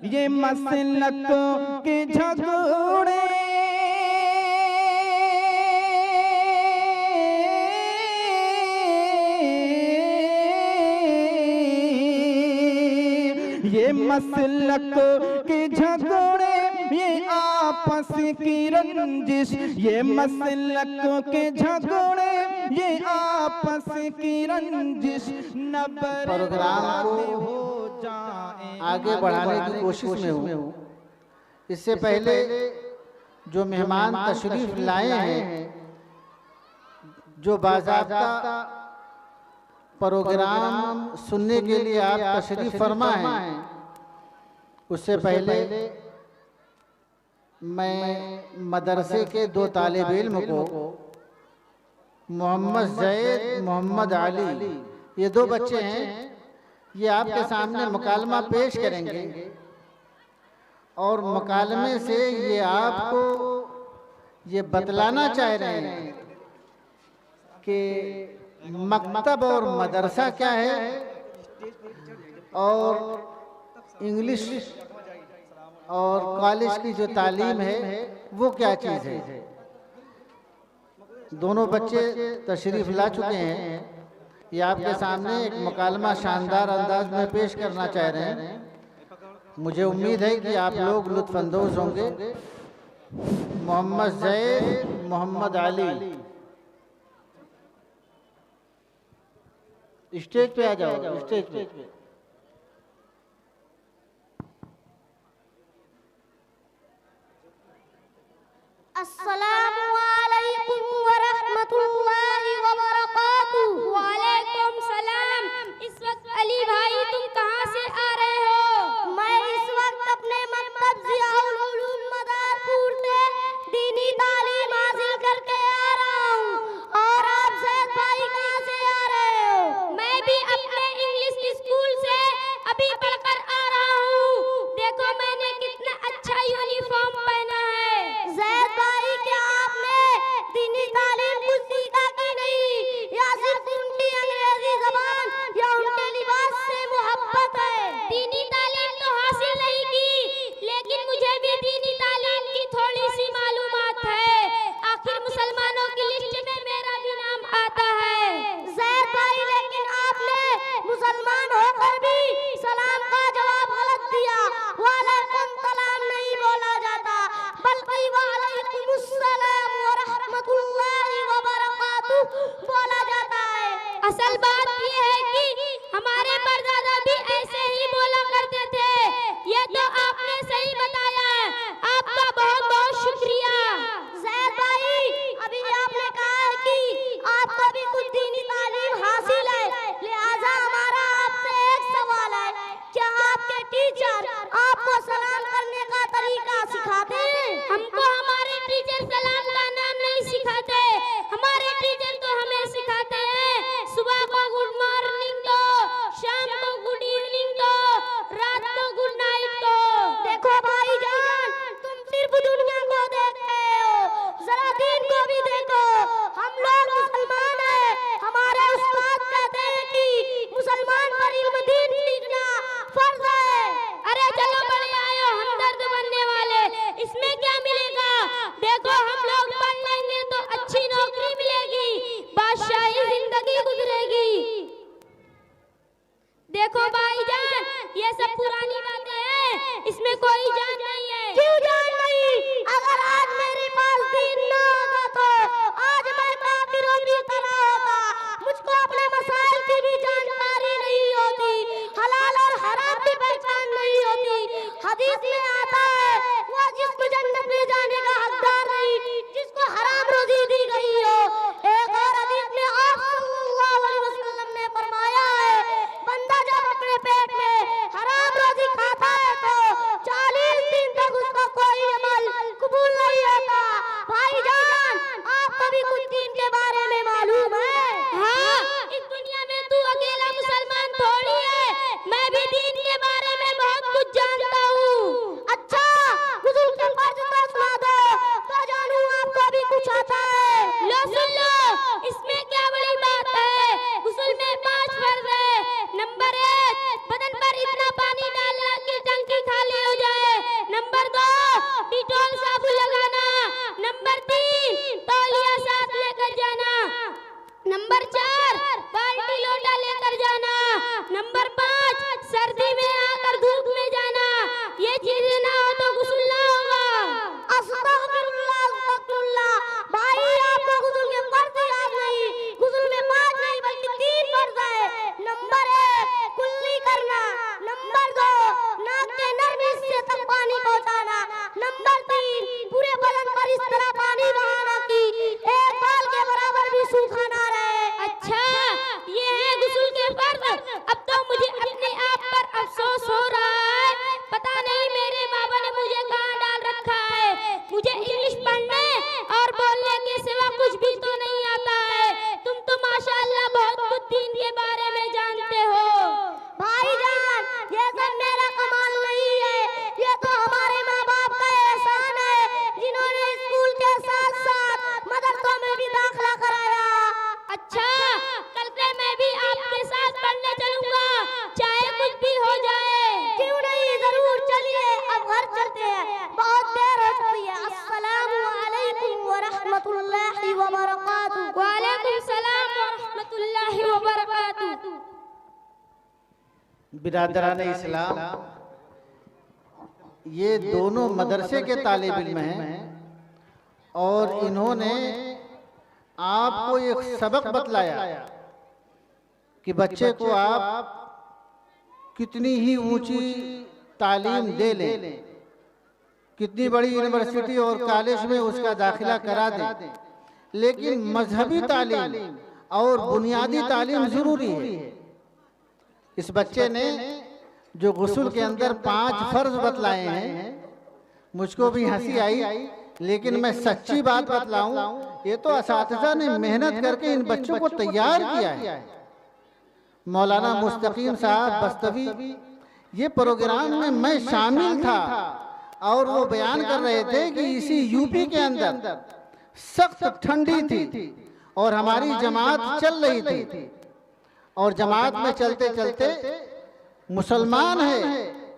ये मसलक के झगड़े ये मसलक के झगड़े ये आपस की रंजिश, ये मसलक के झगड़े ये आपस की रंजिश न प्रोग्राम को आगे बढ़ाने की कोशिश में हूँ। इससे पहले जो मेहमान तशरीफ लाए हैं, जो बाज़ाब्ता प्रोग्राम सुनने के लिए आप तशरीफ फरमा हैं, उससे पहले मैं मदरसे के दो तालिब इल्म को मोहम्मद ज़ैद, मोहम्मद अली, ये दो बच्चे हैं, ये आपके सामने मुकालमा पेश करेंगे और मुकालमे से ये आपको ये बतलाना चाह रहे हैं कि मकतब और मदरसा क्या है और इंग्लिश और कॉलेज की जो तालीम है वो क्या चीज़ है। दोनों बच्चे तशरीफ़ ला चुके हैं, ये आपके सामने एक मुकालमा शानदार अंदाज में पेश करना चाह रहे हैं। मुझे उम्मीद है कि आप लोग लुत्फ़अंदोज़ होंगे। मोहम्मद ज़ैद, मोहम्मद अली, स्टेज पे आ जाओ, स्टेज पे। अस्सलामु अलैकुम व रहमतुल्लाहि व बरकातुहू। वालेकुम सलाम। इस वक्त अली भाई तुम कहाँ से आ रहे हो? मैं इस वक्त अपने मकतब ज़ियाउल उलूम मदारपुर से दीनी तालीम हासिल करके आ रहा हूँ। और आप ज़ैद भाई कहाँ से आ रहे हो? मैं भी अपने इंग्लिश स्कूल से अभी पढ़कर आ रहा हूँ। देखो मैंने कितना अच्छा यूनिफॉर्म पहना है। ज़ैद भाई क्या आपने दीनी तालीम कुछ सीखा कि नहीं, या सिर्फ उनकी अंग्रेजी ज़बान या उनके लिबास से मोहब्बत है? दीनी तालीम तो हासिल नहीं की, लेकिन मुझे भी दीनी तालीम की थोड़ी सी मालूमात है। आखिर मुसलमानों की लिस्ट में मेरा भी नाम आता है। ज़ैद भाई लेकिन आपने मुसलमान होकर भी सलाम का जवाब गलत दिया। वालेकुम सलाम नहीं बोला जाता, बल्कि वालेकुमुस्सलाम व रहमतुल्लाहि व बरकातुहू बोला जाता है। असल बात ये है कि हमारे परदादा भी ऐसे ही बोला करते थे। ये तो आपने सही बताया है, आपका बहुत बहुत शुक्रिया। ज़ैद भाई अभी आपने कहा है कि आपको भी कुछ दीनी तालीम हासिल है, लिहाजा हमारा आपसे एक सवाल है, क्या आपके टीचर आपको सलाम करने का तरीका सिखाते हैं? हमको हमारे टीचर सलाम का नाम नहीं सिखाते, हमारे टीचर तो हमें सिखाते हैं सुबह को गुड मॉर्निंग दो, शाम को गुड इवनिंग दो, रात को गुड नाइट दो। देखो भाईजान, तुम सिर्फ दुनिया को देखते हो, जरा दीन को भी देखो। हम लोग मुसलमान हैं, हमारे उस्ताद कहते हैं कि मुसलमान पर इल्म दीन सीखना फर्ज है। अरे चलो बड़े आयो हमदर्द बनने वाले, इसमें क्या मिलेगा? देखो हम लोग पढ़ लेंगे तो अच्छी नौकरी मिलेगी, बादशाही जिंदगी गुजरेगी। देखो भाईजान, ये सब पुरानी बातें हैं, इसमें कोई जान नहीं है। क्यों जान नहीं? अगर आज मेरे पास दीन ना होता तो आज मैं काफिरों की तरह होता। मुझको अपने मसाइल की भी जानकारी नहीं होती, हलाल और हराम की पहचान नहीं होती। हदीस में आता है वो जिसको जन्नत में जाने का हकदार नहीं, जिसको हराम रोजी दी गई हो। एक और हदीस में आप सल्लल्लाहु अलैहि वसल्लम ने फरमाया है, बंदा जब अपने पेट में हराम रोजी खाता है तो 40 दिन तक उसका कोई अमल कबूल नहीं होता। भाईजान आपको भी कुछ दीन के बारे में मालूम है? हाँ, इस दुनिया में तू अकेला मुसलमान थोड़ी है, मैं भी दीन के बारे में बहुत कुछ जानता हूँ। बिरादरान इस्लाम, ये दोनों मदरसे के तालिब इल्म हैं और इन्होंने आपको एक सबक बतलाया कि बच्चे को आप कितनी ही ऊंची तालीम दे लें, कितनी बड़ी यूनिवर्सिटी और कॉलेज में उसका दाखिला करा दें, लेकिन मजहबी तालीम और बुनियादी तालीम जरूरी है। इस बच्चे ने जो गुस्ल के अंदर 5 फर्ज बतलाए हैं, मुझको भी हंसी आई, लेकिन मैं सच्ची बात बतलाऊं, ये तो असातिज़ा ने मेहनत करके इन बच्चों को तैयार किया है। मौलाना मुस्तकीम साहब बस्तवी, ये प्रोग्राम में मैं शामिल था और वो बयान कर रहे थे कि इसी यूपी के अंदर सख्त ठंडी थी और हमारी जमात चल रही थी, और जमात में चलते चलते मुसलमान है,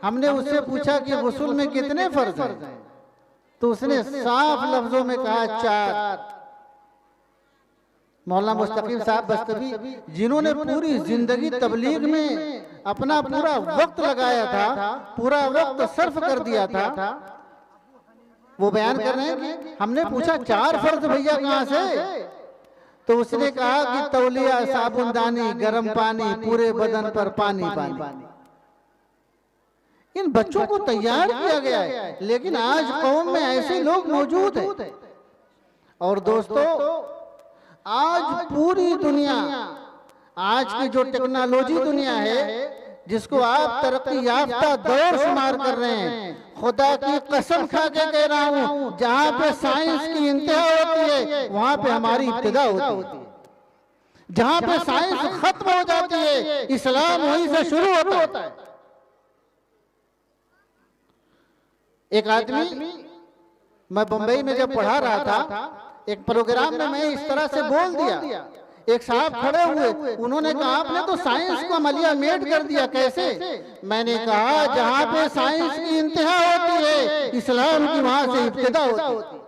हमने उससे पूछा कि गुस्ल में कितने फर्ज हैं, तो उसने साफ लफ्जों में कहा 4। मौलाना मुस्तकीम साहब बस्तवी, जिन्होंने पूरी जिंदगी तबलीग में अपना पूरा वक्त लगाया था, पूरा वक्त सर्फ कर दिया था, वो बयान कर रहे हैं कि हमने पूछा 4 फर्ज भैया कहाँ से, तो उसने कहा कि तौलिया, साबुनदानी, गर्म पानी, पूरे बदन पर पानी पानी। इन बच्चों को तैयार किया गया है, लेकिन आज कौम में ऐसे लोग मौजूद हैं। और दोस्तों, आज पूरी दुनिया, आज की जो टेक्नोलॉजी दुनिया है, जिसको आप तरक्की याफ्ता दौर शुमार कर रहे हैं, खुदा की कसम खा के कह रहा हूं, जहां पे साइंस की इंतहा होती है वहां पे हमारी इब्तिदा होती है। जहां पे साइंस खत्म हो जाती है, इस्लाम वहीं से शुरू होता है। एक आदमी, मैं बंबई में जब पढ़ा रहा था, एक प्रोग्राम में मैं इस तरह से बोल दिया, एक साहब खड़े हुए, उन्होंने कहा आपने तो साइंस को अमलिया मेड कर दिया, कैसे? मैंने कहा जहां पे साइंस की इंतहा होती है, इस्लाम की वहां से इब्तिदा होती है।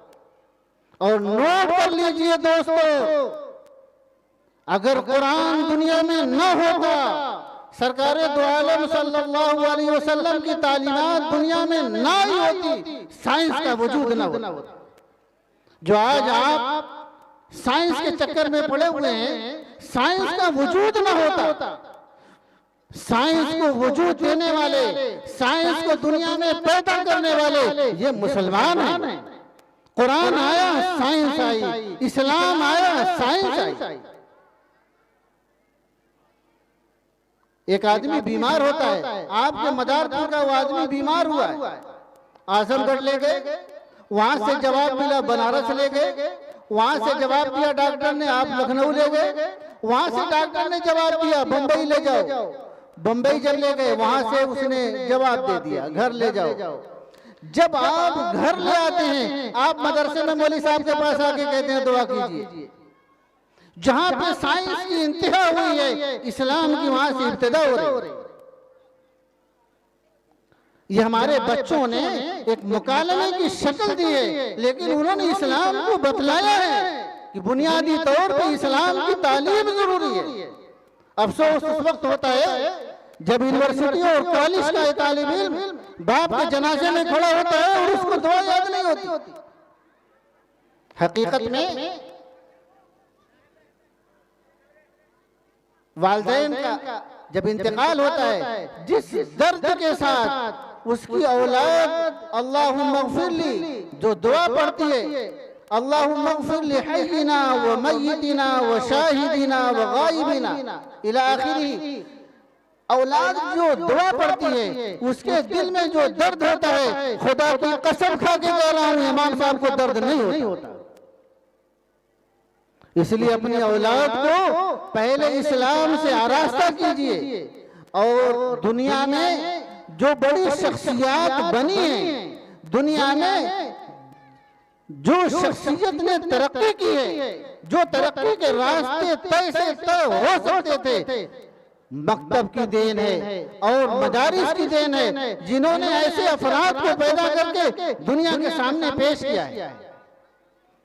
और नोट कर लीजिए दोस्तों, अगर कुरान दुनिया में न होता, सरकारे दो आलम सल्लल्लाहु अलैहि वसल्लम की तालीमात दुनिया में ना ही होती, साइंस का वजूद न होता। जो आज आप साइंस के चक्कर में पड़े हुए हैं, साइंस का वजूद न होता, साइंस को वजूद देने वाले, साइंस को दुनिया में पैदा करने वाले ये मुसलमान हैं। कुरान आया, साइंस आई, इस्लाम आया, साइंस आई। एक आदमी बीमार होता है, आपके मदारपुर का वो आदमी बीमार हुआ है, आजमगढ़ ले गए, वहां से जवाब मिला बनारस ले गए, वहां से जवाब दिया डॉक्टर ने आप लखनऊ ले गए, वहां से डॉक्टर ने जवाब दिया बंबई ले जाओ, बंबई जब ले गए वहां से उसने जवाब दे दिया घर ले जाओ। जब आप घर ले आते हैं, आप मदरसे में मौलवी साहब के पास आके कहते हैं दुआ कीजिए, जहां पे साइंस की इंतहा हुई है, इस्लाम की वहां से इब्तिदा हो रही है। ये हमारे बच्चों ने एक मुकालमे की शक्ल दी है, लेकिन उन्होंने इस्लाम को बतलाया है कि बुनियादी तौर पे इस्लाम की तालीम जरूरी है। अफसोस उस वक्त होता है जब यूनिवर्सिटी और कॉलेज का तालिब इल्म बाप के जनाजे में खड़ा होता है और उसको दुआ याद नहीं होती। हकीकत में वालिदैन का जब इंतकाल होता है, जिस दर्द के साथ उसकी औलाद अल्लाहुम्मा ग़फ़िरली जो दुआ पढ़ती है, अल्लाहुम्मा ग़फ़िरली हय्यिना व मय्यितिना व शाहिदिना व गायबिना इला आखिरी, औलाद जो दुआ पढ़ती है उसके दिल में जो दर्द होता है, खुदा की कसम खा के कह रहा हूं, इमाम साहब को दर्द नहीं होता। इसलिए अपनी औलाद को पहले इस्लाम से आरास्ता कीजिए, और दुनिया में जो बड़ी शख्सियत बनी है, दुनिया में जो शख्सियत ने तरक्की की है, जो तरक्की के रास्ते तय से तय हो सकते थे, मकतब की देन है और मदारिस की देन है, जिन्होंने ऐसे अफराद को पैदा करके दुनिया के सामने पेश किया है।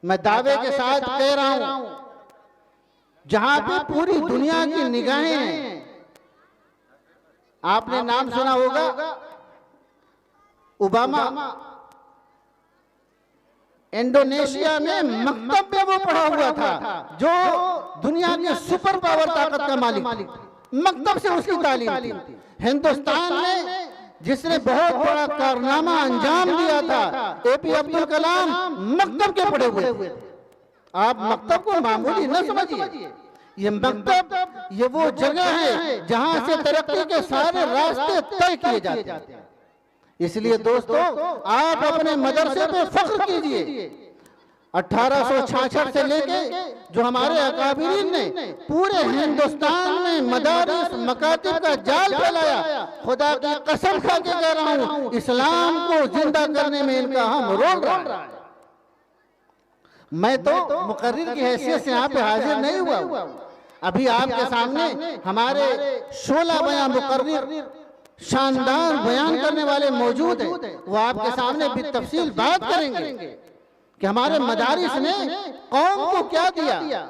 मैं दावे के साथ कह रहा हूं, जहां पे पूरी दुनिया की निगाहें हैं, आपने नाम सुना होगा ओबामा, इंडोनेशिया में मकतब में वो पढ़ा हुआ था, जो दुनिया के सुपर पावर ताकत का मालिक, मकतब से उसकी तालीम थी। हिंदुस्तान में जिसने बहुत बड़ा कारनामा अंजाम दिया था, एपी अब्दुल कलाम, मकतब के पढ़े हुए थे। आप मकतब को मामूली न समझिए, ये मकतब ये वो जगह है जहां से तरक्की के सारे रास्ते तय किए जाते हैं। इसलिए दोस्तों, आप अपने मदरसे पे फख्र कीजिए। 1866 से लेके जो हमारे अकाबिरीन ने पूरे हिंदुस्तान में मदारिस मकातिब का जाल फैलाया, खुदा की कसम खा के कह रहा हूं, इस्लाम को जिंदा करने में इनका हम रोल रहा है। मैं तो मुकर्रिर की हैसियत से यहाँ पे हाजिर नहीं हुआ। अभी आपके सामने हमारे 16 बयां मुकर्रिर शानदार बयान करने वाले मौजूद हैं। वो आपके सामने भी तफसील बात करेंगे कि हमारे मदारिस ने कौम को क्या दिया।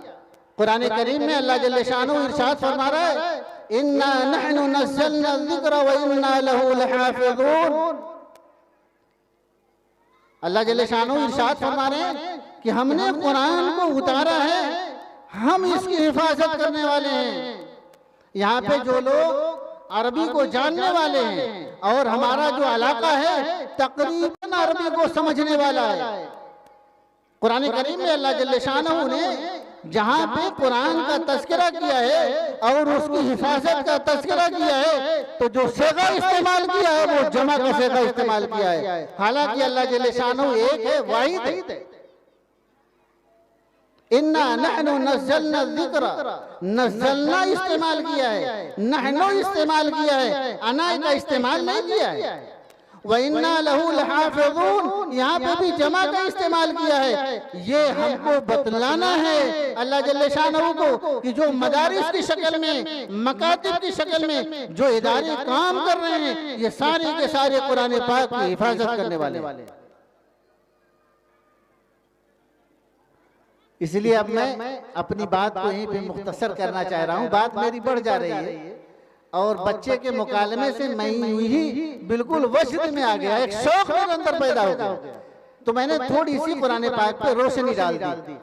कुरान करीम में अल्लाह जल्ल शानहू इरशाद फरमा रहा है, इन्ना नहनु नज़्ज़लना ज़िक्र व इन्ना लहू लहाफ़िज़ून। अल्लाह जल्ल शानहू इरशाद फरमा रहे हैं कि हमने कुरान को उतारा है, हम इसकी हिफाजत करने वाले हैं। यहाँ पे जो लोग अरबी को जानने वाले हैं और हमारा जो इलाका है तकरीबन अरबी को समझने वाला है, कुरान करीम में अल्लाह जल्ल शानहू ने जहाँ पे कुरान का तज़किरा किया है और उसकी हिफाजत का तज़किरा किया है, तो जो सेगा इस्तेमाल किया है वो जमा का सेगा इस्तेमाल किया है। हालांकि अल्लाह जल्ल शानहू एक है, वाहिद है। इन्ना नहनु नज़्ज़लना ज़िक्र, नज़्ज़लना इस्तेमाल किया है, नहनु इस्तेमाल किया है, अना का इस्तेमाल नहीं किया है। व इन्ना लहू लहाफ़िज़ून, यहाँ पे भी जमा का इस्तेमाल किया है। ये हमको बतलाना है अल्लाह जल्ल शानहू को कि जो मदारिस की शक्ल में, मकातिब की शक्ल में जो इदारे काम कर रहे हैं, ये सारे के सारे कुरान पाक की हिफाजत करने वाले। इसलिए अब मैं अपनी बात को यहीं पे मुख्तसर करना चाह रहा हूँ। बात मेरी बढ़ जा रही है और बच्चे के मुकालमे से मैं ही बिल्कुल वशद में आ गया, एक शौक मेरे अंदर पैदा हो गया। तो मैंने थोड़ी सी कुरान पाक पे रोशनी डाल दी।